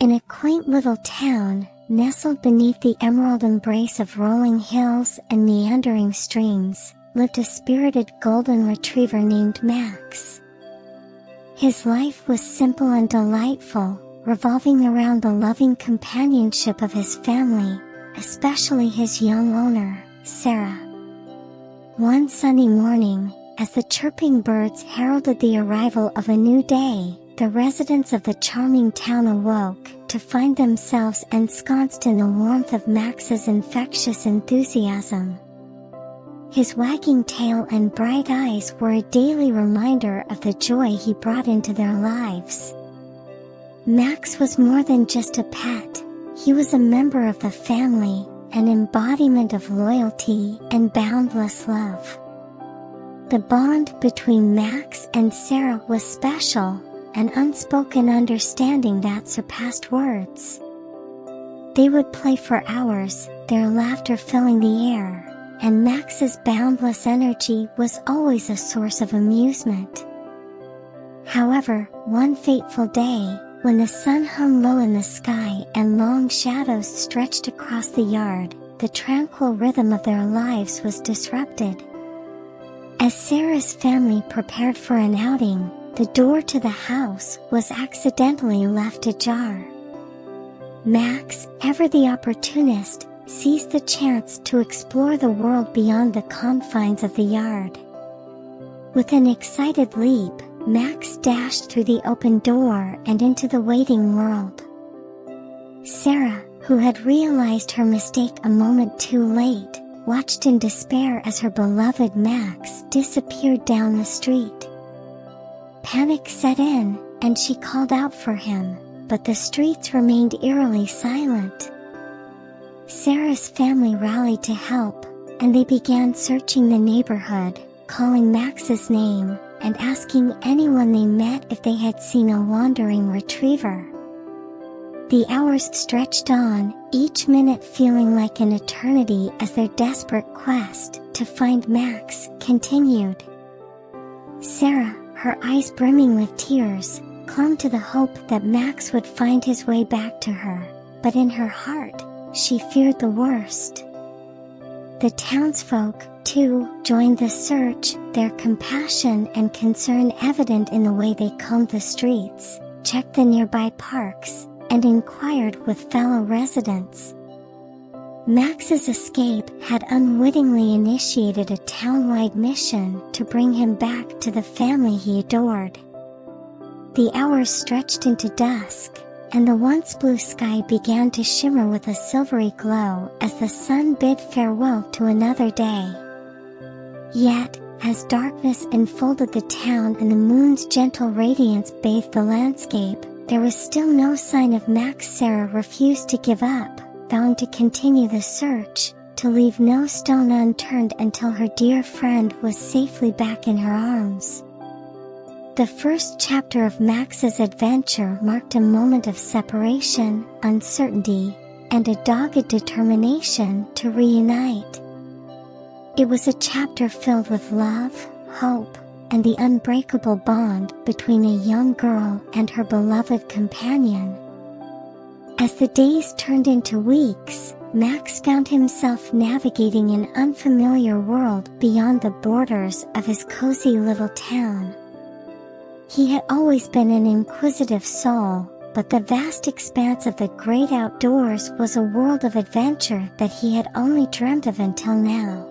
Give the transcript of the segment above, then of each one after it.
In a quaint little town, nestled beneath the emerald embrace of rolling hills and meandering streams, lived a spirited golden retriever named Max. His life was simple and delightful, revolving around the loving companionship of his family, especially his young owner, Sarah. One sunny morning, as the chirping birds heralded the arrival of a new day, the residents of the charming town awoke to find themselves ensconced in the warmth of Max's infectious enthusiasm. His wagging tail and bright eyes were a daily reminder of the joy he brought into their lives. Max was more than just a pet. He was a member of the family, an embodiment of loyalty and boundless love. The bond between Max and Sarah was special, an unspoken understanding that surpassed words. They would play for hours, their laughter filling the air, and Max's boundless energy was always a source of amusement. However, one fateful day, when the sun hung low in the sky and long shadows stretched across the yard, the tranquil rhythm of their lives was disrupted. As Sarah's family prepared for an outing, the door to the house was accidentally left ajar. Max, ever the opportunist, seized the chance to explore the world beyond the confines of the yard. With an excited leap, Max dashed through the open door and into the waiting world. Sarah, who had realized her mistake a moment too late, watched in despair as her beloved Max disappeared down the street. Panic set in, and she called out for him, but the streets remained eerily silent. Sarah's family rallied to help, and they began searching the neighborhood, calling Max's name, and asking anyone they met if they had seen a wandering retriever. The hours stretched on, each minute feeling like an eternity as their desperate quest to find Max continued. Sarah, her eyes brimming with tears, clung to the hope that Max would find his way back to her, but in her heart, she feared the worst. The townsfolk, too, joined the search, their compassion and concern evident in the way they combed the streets, checked the nearby parks, and inquired with fellow residents. Max's escape had unwittingly initiated a town-wide mission to bring him back to the family he adored. The hours stretched into dusk, and the once blue sky began to shimmer with a silvery glow as the sun bid farewell to another day. Yet, as darkness enfolded the town and the moon's gentle radiance bathed the landscape, there was still no sign of Max. Sarah refused to give up, vowing to continue the search, to leave no stone unturned until her dear friend was safely back in her arms. The first chapter of Max's adventure marked a moment of separation, uncertainty, and a dogged determination to reunite. It was a chapter filled with love, hope, and the unbreakable bond between a young girl and her beloved companion. As the days turned into weeks, Max found himself navigating an unfamiliar world beyond the borders of his cozy little town. He had always been an inquisitive soul, but the vast expanse of the great outdoors was a world of adventure that he had only dreamt of until now.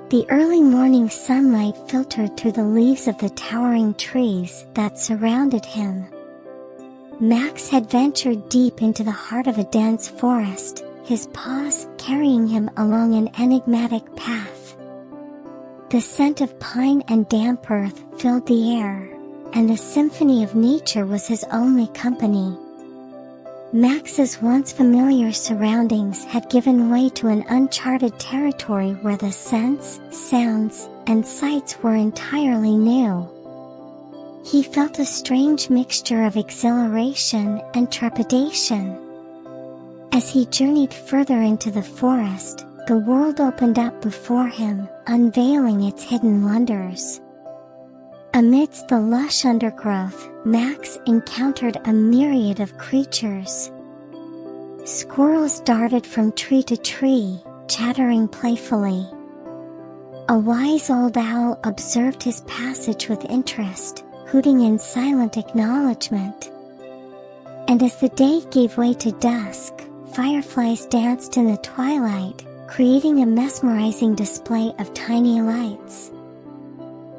The early morning sunlight filtered through the leaves of the towering trees that surrounded him. Max had ventured deep into the heart of a dense forest, his paws carrying him along an enigmatic path. The scent of pine and damp earth filled the air, and the symphony of nature was his only company. Max's once familiar surroundings had given way to an uncharted territory where the scents, sounds, and sights were entirely new. He felt a strange mixture of exhilaration and trepidation. As he journeyed further into the forest, the world opened up before him, unveiling its hidden wonders. Amidst the lush undergrowth, Max encountered a myriad of creatures. Squirrels darted from tree to tree, chattering playfully. A wise old owl observed his passage with interest, hooting in silent acknowledgement. And as the day gave way to dusk, fireflies danced in the twilight, creating a mesmerizing display of tiny lights.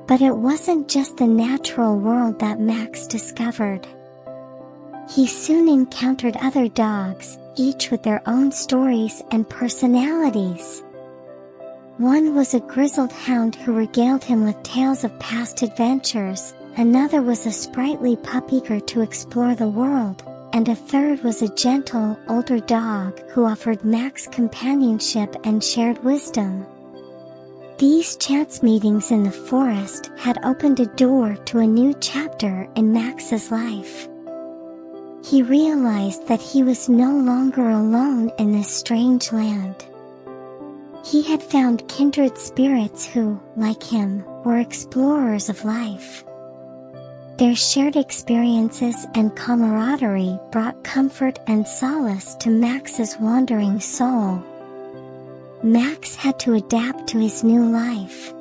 But it wasn't just the natural world that Max discovered. He soon encountered other dogs, each with their own stories and personalities. One was a grizzled hound who regaled him with tales of past adventures, another was a sprightly pup eager to explore the world, and a third was a gentle, older dog who offered Max companionship and shared wisdom. These chance meetings in the forest had opened a door to a new chapter in Max's life. He realized that he was no longer alone in this strange land. He had found kindred spirits who, like him, were explorers of life. Their shared experiences and camaraderie brought comfort and solace to Max's wandering soul. Max had to adapt to his new life.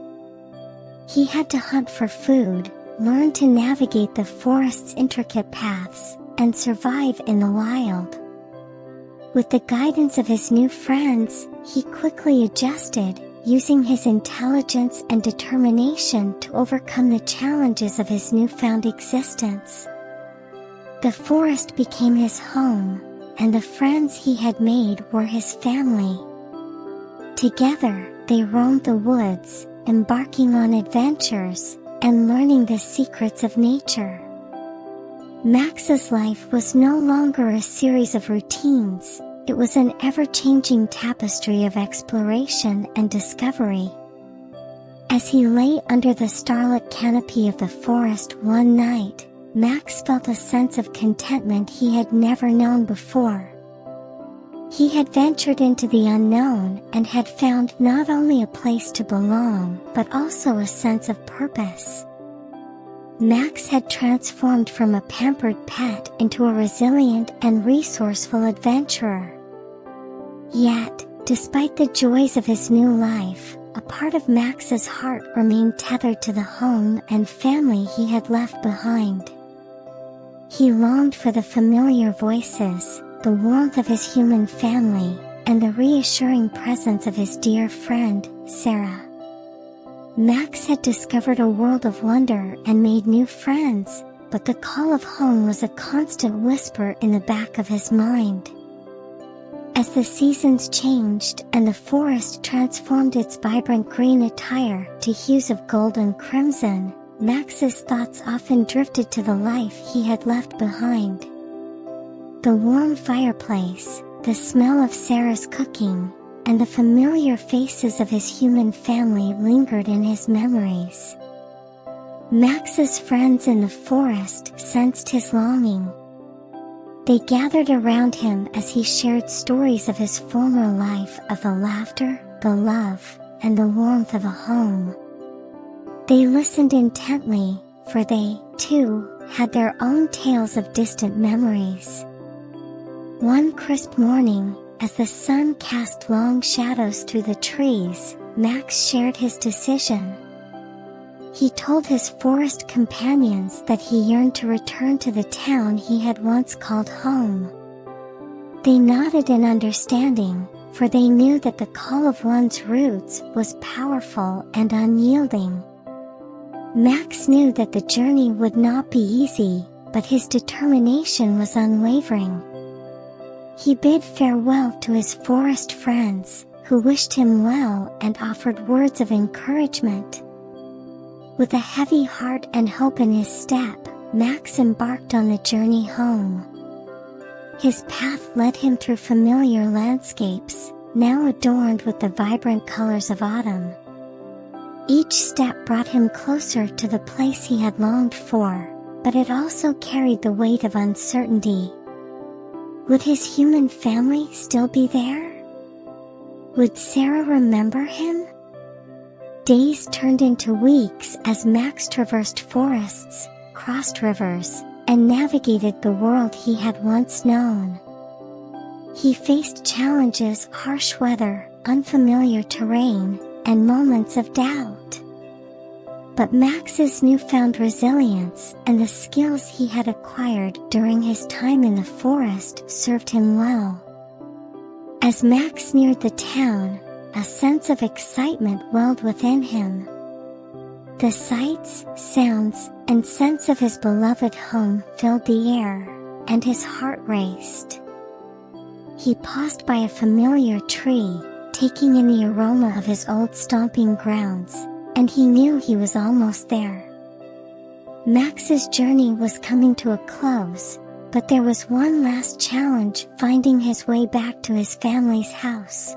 He had to hunt for food, learn to navigate the forest's intricate paths, and survive in the wild. With the guidance of his new friends, he quickly adjusted, using his intelligence and determination to overcome the challenges of his newfound existence. The forest became his home, and the friends he had made were his family. Together, they roamed the woods, embarking on adventures, and learning the secrets of nature. Max's life was no longer a series of routines, it was an ever-changing tapestry of exploration and discovery. As he lay under the starlit canopy of the forest one night, Max felt a sense of contentment he had never known before. He had ventured into the unknown and had found not only a place to belong, but also a sense of purpose. Max had transformed from a pampered pet into a resilient and resourceful adventurer. Yet, despite the joys of his new life, a part of Max's heart remained tethered to the home and family he had left behind. He longed for the familiar voices, the warmth of his human family, and the reassuring presence of his dear friend, Sarah. Max had discovered a world of wonder and made new friends, but the call of home was a constant whisper in the back of his mind. As the seasons changed and the forest transformed its vibrant green attire to hues of gold and crimson, Max's thoughts often drifted to the life he had left behind. The warm fireplace, the smell of Sarah's cooking, and the familiar faces of his human family lingered in his memories. Max's friends in the forest sensed his longing. They gathered around him as he shared stories of his former life, of the laughter, the love, and the warmth of a home. They listened intently, for they, too, had their own tales of distant memories. One crisp morning, as the sun cast long shadows through the trees, Max shared his decision. He told his forest companions that he yearned to return to the town he had once called home. They nodded in understanding, for they knew that the call of one's roots was powerful and unyielding. Max knew that the journey would not be easy, but his determination was unwavering. He bid farewell to his forest friends, who wished him well and offered words of encouragement. With a heavy heart and hope in his step, Max embarked on the journey home. His path led him through familiar landscapes, now adorned with the vibrant colors of autumn. Each step brought him closer to the place he had longed for, but it also carried the weight of uncertainty. Would his human family still be there? Would Sarah remember him? Days turned into weeks as Max traversed forests, crossed rivers, and navigated the world he had once known. He faced challenges, harsh weather, unfamiliar terrain, and moments of doubt. But Max's newfound resilience and the skills he had acquired during his time in the forest served him well. As Max neared the town, a sense of excitement welled within him. The sights, sounds, and scents of his beloved home filled the air, and his heart raced. He paused by a familiar tree, taking in the aroma of his old stomping grounds, and he knew he was almost there. Max's journey was coming to a close, but there was one last challenge: finding his way back to his family's house.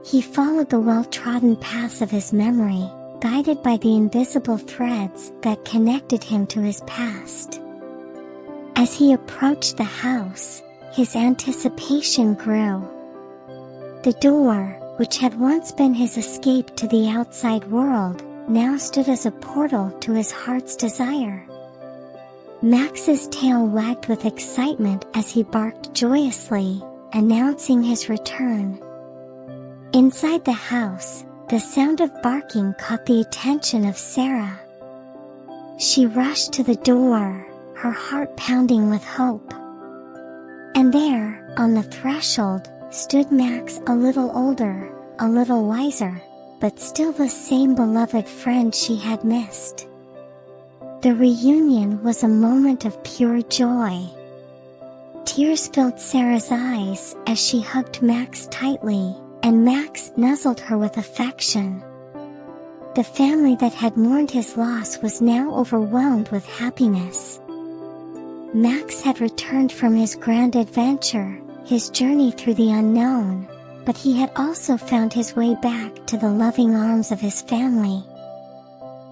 He followed the well-trodden paths of his memory, guided by the invisible threads that connected him to his past. As he approached the house, his anticipation grew. The door, which had once been his escape to the outside world, now stood as a portal to his heart's desire. Max's tail wagged with excitement as he barked joyously, announcing his return. Inside the house, the sound of barking caught the attention of Sarah. She rushed to the door, her heart pounding with hope. And there, on the threshold, stood Max, a little older, a little wiser, but still the same beloved friend she had missed. The reunion was a moment of pure joy. Tears filled Sarah's eyes as she hugged Max tightly, and Max nuzzled her with affection. The family that had mourned his loss was now overwhelmed with happiness. Max had returned from his grand adventure, his journey through the unknown, but he had also found his way back to the loving arms of his family.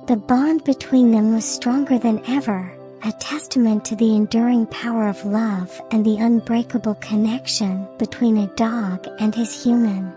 The bond between them was stronger than ever, a testament to the enduring power of love and the unbreakable connection between a dog and his human.